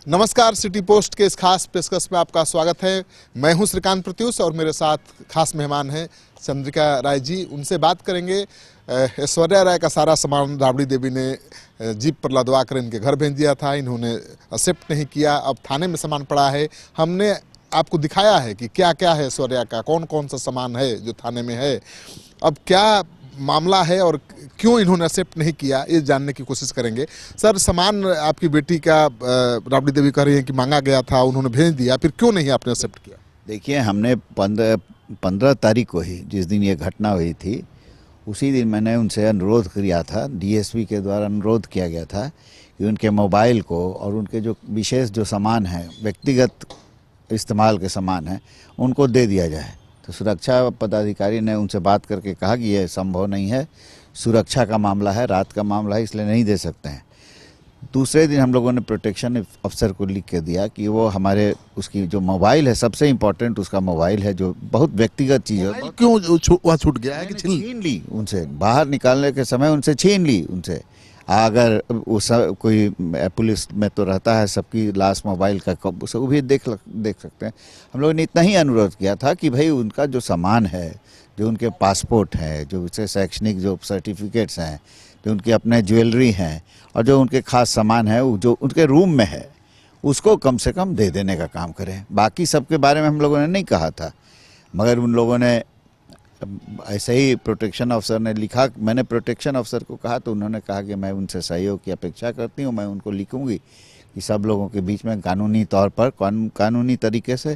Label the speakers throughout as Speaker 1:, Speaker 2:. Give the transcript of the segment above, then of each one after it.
Speaker 1: नमस्कार, city post के इस खास पेशकश में आपका स्वागत है। मैं हूं श्रीकांत प्रत्युष और मेरे साथ खास मेहमान हैं चंद्रिका राय जी। उनसे बात करेंगे। ऐश्वर्या राय का सारा सामान राबड़ी देवी ने जीप पर लदवा कर इनके घर भेज दिया था। इन्होंने एक्सेप्ट नहीं किया। अब थाने में सामान पड़ा है। हमने आपको दिखाया है कि क्या क्या है ऐश्वर्या का, कौन कौन सा सामान है जो थाने में है। अब क्या मामला है और क्यों इन्होंने एक्सेप्ट नहीं किया, ये जानने की कोशिश करेंगे। सर, सामान आपकी बेटी का राबड़ी देवी कह रही है कि मांगा गया था, उन्होंने भेज दिया, फिर क्यों नहीं आपने एक्सेप्ट किया?
Speaker 2: देखिए, हमने 15 तारीख को ही, जिस दिन ये घटना हुई थी, उसी दिन मैंने उनसे अनुरोध किया था, डीएसपी के द्वारा अनुरोध किया गया था कि उनके मोबाइल को और उनके जो विशेष जो सामान है, व्यक्तिगत इस्तेमाल के सामान हैं, उनको दे दिया जाए। तो सुरक्षा पदाधिकारी ने उनसे बात करके कहा कि यह संभव नहीं है, सुरक्षा का मामला है, रात का मामला है, इसलिए नहीं दे सकते हैं। दूसरे दिन हम लोगों ने प्रोटेक्शन अफसर को लिख के दिया कि वो हमारे उसकी जो मोबाइल है, सबसे इम्पोर्टेंट उसका मोबाइल है, जो बहुत व्यक्तिगत चीज़ है।
Speaker 1: क्यों वहाँ छूट गया है कि
Speaker 2: छीन ली उनसे, बाहर निकालने के समय उनसे छीन ली उनसे। अगर उस कोई पुलिस में तो रहता है सबकी लाश मोबाइल का, वो भी देख सकते हैं। हम लोगों ने इतना ही अनुरोध किया था कि भाई उनका जो सामान है, जो उनके पासपोर्ट है, जो उससे शैक्षणिक जो सर्टिफिकेट्स हैं, जो उनके अपने ज्वेलरी हैं और जो उनके खास सामान है जो उनके रूम में है, उसको कम से कम दे देने का काम करें। बाकी सबके बारे में हम लोगों ने नहीं कहा था, मगर उन लोगों ने ऐसे ही प्रोटेक्शन अफसर ने लिखा। मैंने प्रोटेक्शन अफसर को कहा तो उन्होंने कहा कि मैं उनसे सहयोग की अपेक्षा करती हूँ, मैं उनको लिखूँगी कि सब लोगों के बीच में कानूनी तौर पर, कानूनी तरीके से,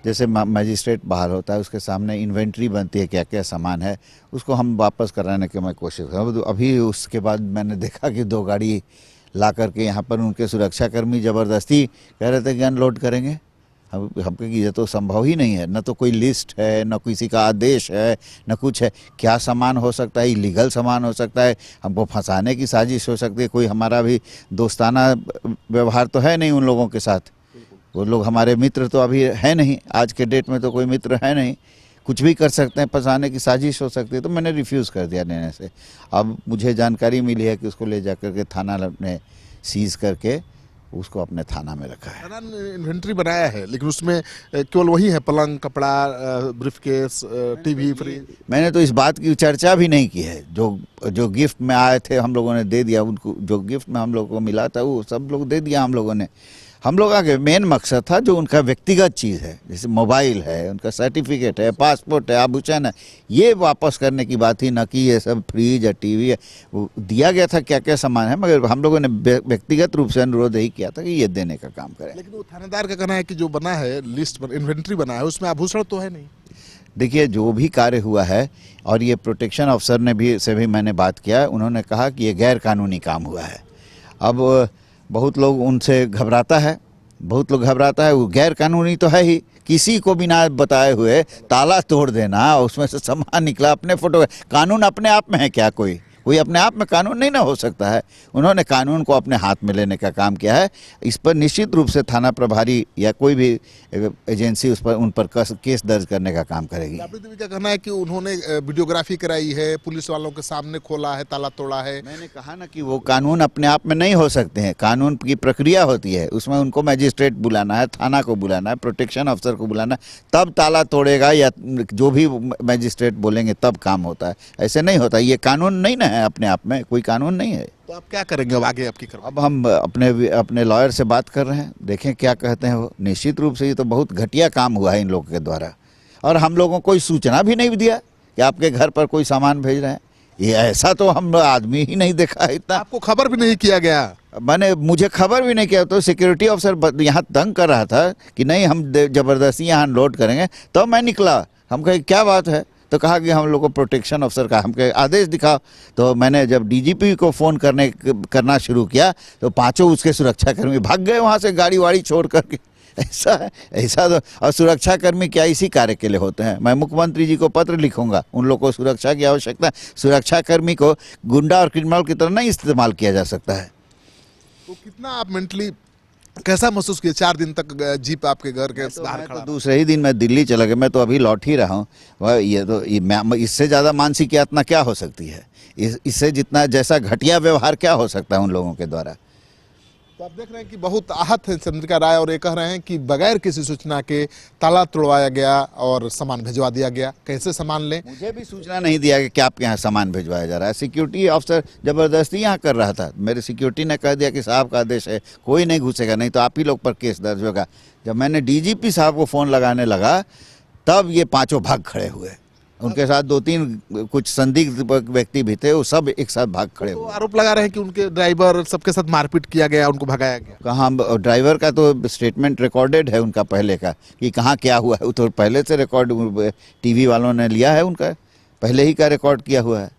Speaker 2: जैसे मजिस्ट्रेट बाहर होता है उसके सामने इन्वेंट्री बनती है, क्या क्या सामान है, उसको हम वापस कराने की मैं कोशिश करूँ। अभी उसके बाद मैंने देखा कि 2 गाड़ी ला करके यहाँ पर उनके सुरक्षाकर्मी ज़बरदस्ती कह रहे थे कि अनलोड करेंगे। हमको ये तो संभव ही नहीं है, न तो कोई लिस्ट है, न किसी का आदेश है, न कुछ है। क्या सामान हो सकता है? इलीगल सामान हो सकता है, हमको फंसाने की साजिश हो सकती है। कोई हमारा भी दोस्ताना व्यवहार तो है नहीं उन लोगों के साथ। वो लोग हमारे मित्र तो अभी है नहीं, आज के डेट में तो कोई मित्र है नहीं, कुछ भी कर सकते हैं, फंसाने की साजिश हो सकती है। तो मैंने रिफ्यूज़ कर दिया लेने से। अब मुझे जानकारी मिली है कि उसको ले जा करके थाना ने सीज करके उसको अपने थाना में रखा है।
Speaker 1: थाना ने इन्वेंट्री बनाया है, लेकिन उसमें केवल वही है, पलंग, कपड़ा, ब्रीफकेस, टीवी, फ्रिज।
Speaker 2: मैंने तो इस बात की चर्चा भी नहीं की है। जो गिफ्ट में आए थे हम लोगों ने दे दिया उनको, जो गिफ्ट में हम लोगों को मिला था वो सब लोग दे दिया हम लोगों ने। हम लोग का मेन मकसद था जो उनका व्यक्तिगत चीज़ है, जैसे मोबाइल है, उनका सर्टिफिकेट है, पासपोर्ट है, आभूषण है, ये वापस करने की बात ही, न कि ये सब फ्रिज या टीवी है। वो दिया गया था क्या क्या सामान है, मगर हम लोगों ने व्यक्तिगत रूप से अनुरोध यही किया था कि ये देने का काम करें।
Speaker 1: लेकिन वो थानेदार का कहना है कि जो बना है लिस्ट पर, इन्वेंट्री बना है, उसमें आभूषण तो है नहीं।
Speaker 2: देखिए, जो भी कार्य हुआ है, और ये प्रोटेक्शन अफसर ने भी मैंने बात किया, उन्होंने कहा कि ये गैर कानूनी काम हुआ है। अब बहुत लोग उनसे घबराता है, वो गैर कानूनी तो है ही। किसी को बिना बताए हुए ताला तोड़ देना, उसमें से सामान निकला, अपने फोटो, कानून अपने आप में है क्या? कोई अपने आप में कानून नहीं ना हो सकता है। उन्होंने कानून को अपने हाथ में लेने का काम किया है। इस पर निश्चित रूप से थाना प्रभारी या कोई भी एजेंसी उन पर केस दर्ज करने का काम करेगी।
Speaker 1: राबड़ी देवी का कहना है कि उन्होंने वीडियोग्राफी कराई है, पुलिस वालों के सामने खोला है, ताला तोड़ा है।
Speaker 2: मैंने कहा ना कि वो कानून अपने आप में नहीं हो सकते हैं, कानून की प्रक्रिया होती है, उसमें उनको मजिस्ट्रेट बुलाना है, थाना को बुलाना है, प्रोटेक्शन अफसर को बुलाना है, तब ताला तोड़ेगा या जो भी मजिस्ट्रेट बोलेंगे तब काम होता है। ऐसे नहीं होता, ये कानून नहीं ना है, अपने आप में कोई कानून नहीं है।
Speaker 1: तो आप क्या करेंगे अब आगे आपकी?
Speaker 2: अब हम अपने लॉयर से बात कर रहे हैं, देखें क्या कहते हैं वो। निश्चित रूप से ये तो बहुत घटिया काम हुआ है इन लोगों के द्वारा, और हम लोगों को कोई सूचना भी नहीं दिया कि आपके घर पर कोई सामान भेज रहे हैं। ये ऐसा तो हम आदमी ही नहीं देखा है इतना।
Speaker 1: आपको खबर भी नहीं किया गया?
Speaker 2: मुझे खबर भी नहीं किया। तो सिक्योरिटी ऑफिसर यहाँ तंग कर रहा था कि नहीं, हम जबरदस्ती यहाँ अनलोड करेंगे। तो मैं निकला, हम कहे क्या बात है, तो कहा कि हम लोग को प्रोटेक्शन अफसर का हमके आदेश दिखाओ। तो मैंने जब डीजीपी को फ़ोन करना शुरू किया तो 5 उसके सुरक्षाकर्मी भाग गए वहाँ से, गाड़ी वाड़ी छोड़ करके। ऐसा तो, और सुरक्षाकर्मी क्या इसी कार्य के लिए होते हैं? मैं मुख्यमंत्री जी को पत्र लिखूंगा, उन लोगों को सुरक्षा की आवश्यकता है। सुरक्षाकर्मी को गुंडा और क्रिमिनल की तरह नहीं इस्तेमाल किया जा सकता है।
Speaker 1: तो कितना आप मेंटली कैसा महसूस किया 4 दिन तक जीप आपके घर के बाहर खड़ा?
Speaker 2: तो दूसरे ही दिन मैं दिल्ली चला गया। मैं तो अभी लौट ही रहा हूँ। इससे ज़्यादा मानसिक यातना क्या हो सकती है? इससे जितना जैसा घटिया व्यवहार क्या हो सकता है उन लोगों के द्वारा?
Speaker 1: तो आप देख रहे हैं कि बहुत आहत है चंद्रिका राय और ये कह रहे हैं कि बगैर किसी सूचना के ताला तोड़वाया गया और सामान भिजवा दिया गया। कैसे सामान लें?
Speaker 2: मुझे भी सूचना नहीं दिया कि आपके यहाँ सामान भिजवाया जा रहा है। सिक्योरिटी ऑफिसर जबरदस्ती यहाँ कर रहा था। मेरे सिक्योरिटी ने कह दिया कि साहब का आदेश है, कोई नहीं घुसेगा, नहीं तो आप ही लोग पर केस दर्ज होगा। जब मैंने डीजीपी साहब को फ़ोन लगाने लगा तब ये पांचों भाग खड़े हुए। उनके साथ 2-3 कुछ संदिग्ध व्यक्ति भी थे, वो सब एक साथ भाग खड़े
Speaker 1: तो
Speaker 2: हुए।
Speaker 1: आरोप लगा रहे हैं कि उनके ड्राइवर सबके साथ मारपीट किया गया, उनको भगाया गया।
Speaker 2: कहाँ ड्राइवर का तो स्टेटमेंट रिकॉर्डेड है उनका पहले का कि कहाँ क्या हुआ है, वो तो पहले से रिकॉर्ड टीवी वालों ने लिया है, उनका पहले ही का रिकॉर्ड किया हुआ है।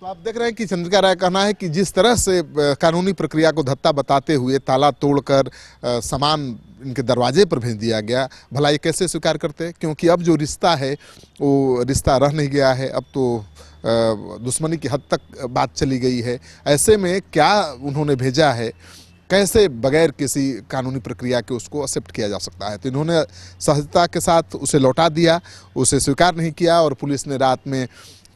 Speaker 1: तो आप देख रहे हैं कि चंद्रिका राय का कहना है कि जिस तरह से कानूनी प्रक्रिया को धत्ता बताते हुए ताला तोड़कर सामान इनके दरवाजे पर भेज दिया गया, भला ये कैसे स्वीकार करते? क्योंकि अब जो रिश्ता है वो रिश्ता रह नहीं गया है, अब तो दुश्मनी की हद तक बात चली गई है। ऐसे में क्या उन्होंने भेजा है, कैसे बगैर किसी कानूनी प्रक्रिया के उसको एक्सेप्ट किया जा सकता है? तो इन्होंने सहजता के साथ उसे लौटा दिया, उसे स्वीकार नहीं किया और पुलिस ने रात में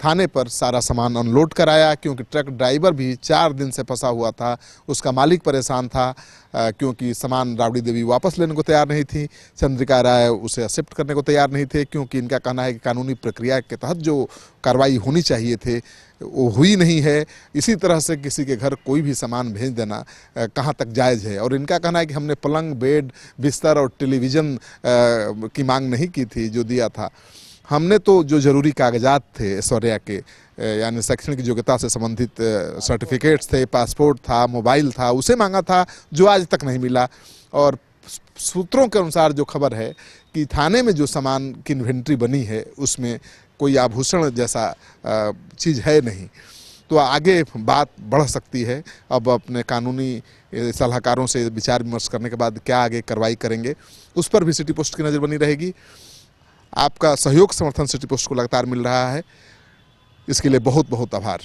Speaker 1: थाने पर सारा सामान अनलोड कराया। क्योंकि ट्रक ड्राइवर भी 4 दिन से फंसा हुआ था, उसका मालिक परेशान था क्योंकि सामान राबड़ी देवी वापस लेने को तैयार नहीं थी, चंद्रिका राय उसे एक्सेप्ट करने को तैयार नहीं थे। क्योंकि इनका कहना है कि कानूनी प्रक्रिया के तहत जो कार्रवाई होनी चाहिए थे वो हुई नहीं है। इसी तरह से किसी के घर कोई भी सामान भेज देना कहाँ तक जायज़ है? और इनका कहना है कि हमने पलंग, बेड, बिस्तर और टेलीविज़न की मांग नहीं की थी, जो दिया था हमने तो जो ज़रूरी कागजात थे ऐश्वर्या के, यानी शैक्षणिक योग्यता से संबंधित सर्टिफिकेट्स थे, पासपोर्ट था, मोबाइल था, उसे मांगा था, जो आज तक नहीं मिला। और सूत्रों के अनुसार जो खबर है कि थाने में जो सामान की इन्वेंट्री बनी है उसमें कोई आभूषण जैसा चीज़ है नहीं। तो आगे बात बढ़ सकती है। अब अपने कानूनी सलाहकारों से विचार विमर्श करने के बाद क्या आगे कार्रवाई करेंगे उस पर भी सिटी पोस्ट की नज़र बनी रहेगी। आपका सहयोग समर्थन सिटी पोस्ट को लगातार मिल रहा है, इसके लिए बहुत बहुत आभार।